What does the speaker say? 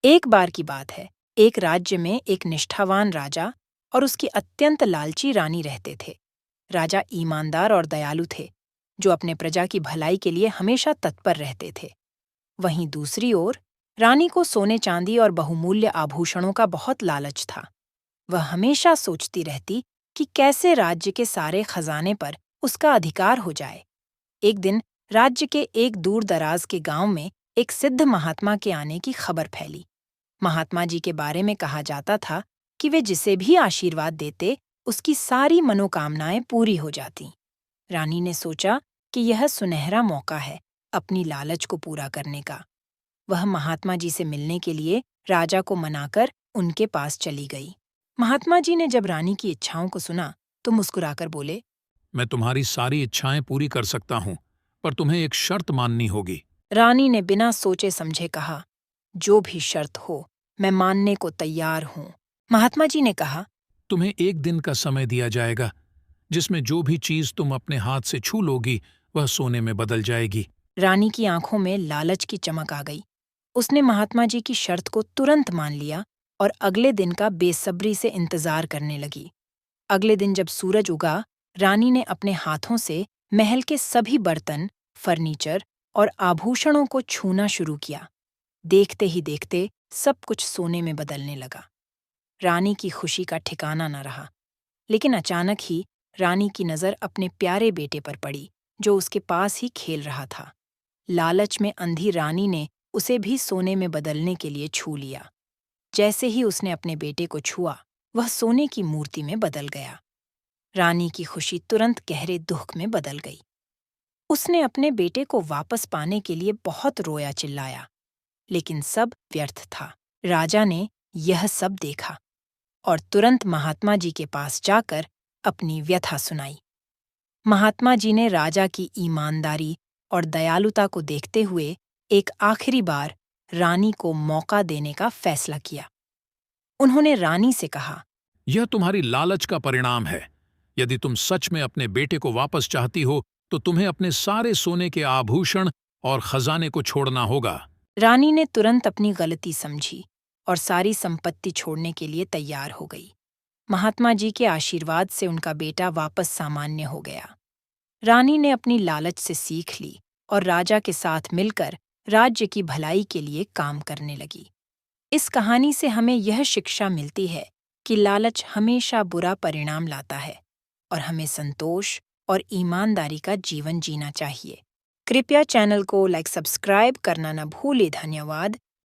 एक बार की बात है, एक राज्य में एक निष्ठावान राजा और उसकी अत्यंत लालची रानी रहते थे। राजा ईमानदार और दयालु थे, जो अपने प्रजा की भलाई के लिए हमेशा तत्पर रहते थे। वहीं दूसरी ओर रानी को सोने चांदी और बहुमूल्य आभूषणों का बहुत लालच था। वह हमेशा सोचती रहती कि कैसे राज्य के सारे खजाने पर उसका अधिकार हो जाए। एक दिन राज्य के एक दूर दराज के गांव में एक सिद्ध महात्मा के आने की खबर फैली। महात्मा जी के बारे में कहा जाता था कि वे जिसे भी आशीर्वाद देते, उसकी सारी मनोकामनाएं पूरी हो जातीं। रानी ने सोचा कि यह सुनहरा मौका है अपनी लालच को पूरा करने का। वह महात्मा जी से मिलने के लिए राजा को मनाकर उनके पास चली गई। महात्मा जी ने जब रानी की इच्छाओं को सुना तो मुस्कुराकर बोले, मैं तुम्हारी सारी इच्छाएं पूरी कर सकता हूँ, पर तुम्हें एक शर्त माननी होगी। रानी ने बिना सोचे समझे कहा, जो भी शर्त हो मैं मानने को तैयार हूँ। महात्मा जी ने कहा, तुम्हें एक दिन का समय दिया जाएगा, जिसमें जो भी चीज तुम अपने हाथ से छू लोगी वह सोने में बदल जाएगी। रानी की आंखों में लालच की चमक आ गई। उसने महात्मा जी की शर्त को तुरंत मान लिया और अगले दिन का बेसब्री से इंतजार करने लगी। अगले दिन जब सूरज उगा, रानी ने अपने हाथों से महल के सभी बर्तन, फर्नीचर और आभूषणों को छूना शुरू किया। देखते ही देखते सब कुछ सोने में बदलने लगा। रानी की खुशी का ठिकाना न रहा। लेकिन अचानक ही रानी की नज़र अपने प्यारे बेटे पर पड़ी, जो उसके पास ही खेल रहा था। लालच में अंधी रानी ने उसे भी सोने में बदलने के लिए छू लिया। जैसे ही उसने अपने बेटे को छुआ, वह सोने की मूर्ति में बदल गया। रानी की खुशी तुरंत गहरे दुख में बदल गई। उसने अपने बेटे को वापस पाने के लिए बहुत रोया चिल्लाया, लेकिन सब व्यर्थ था। राजा ने यह सब देखा और तुरंत महात्मा जी के पास जाकर अपनी व्यथा सुनाई। महात्मा जी ने राजा की ईमानदारी और दयालुता को देखते हुए एक आखिरी बार रानी को मौका देने का फैसला किया। उन्होंने रानी से कहा, यह तुम्हारी लालच का परिणाम है। यदि तुम सच में अपने बेटे को वापस चाहती हो तो तुम्हें अपने सारे सोने के आभूषण और खजाने को छोड़ना होगा। रानी ने तुरंत अपनी गलती समझी और सारी संपत्ति छोड़ने के लिए तैयार हो गई। महात्मा जी के आशीर्वाद से उनका बेटा वापस सामान्य हो गया। रानी ने अपनी लालच से सीख ली और राजा के साथ मिलकर राज्य की भलाई के लिए काम करने लगी। इस कहानी से हमें यह शिक्षा मिलती है कि लालच हमेशा बुरा परिणाम लाता है और हमें संतोष और ईमानदारी का जीवन जीना चाहिए। कृपया चैनल को सब्सक्राइब करना न भूलें। धन्यवाद।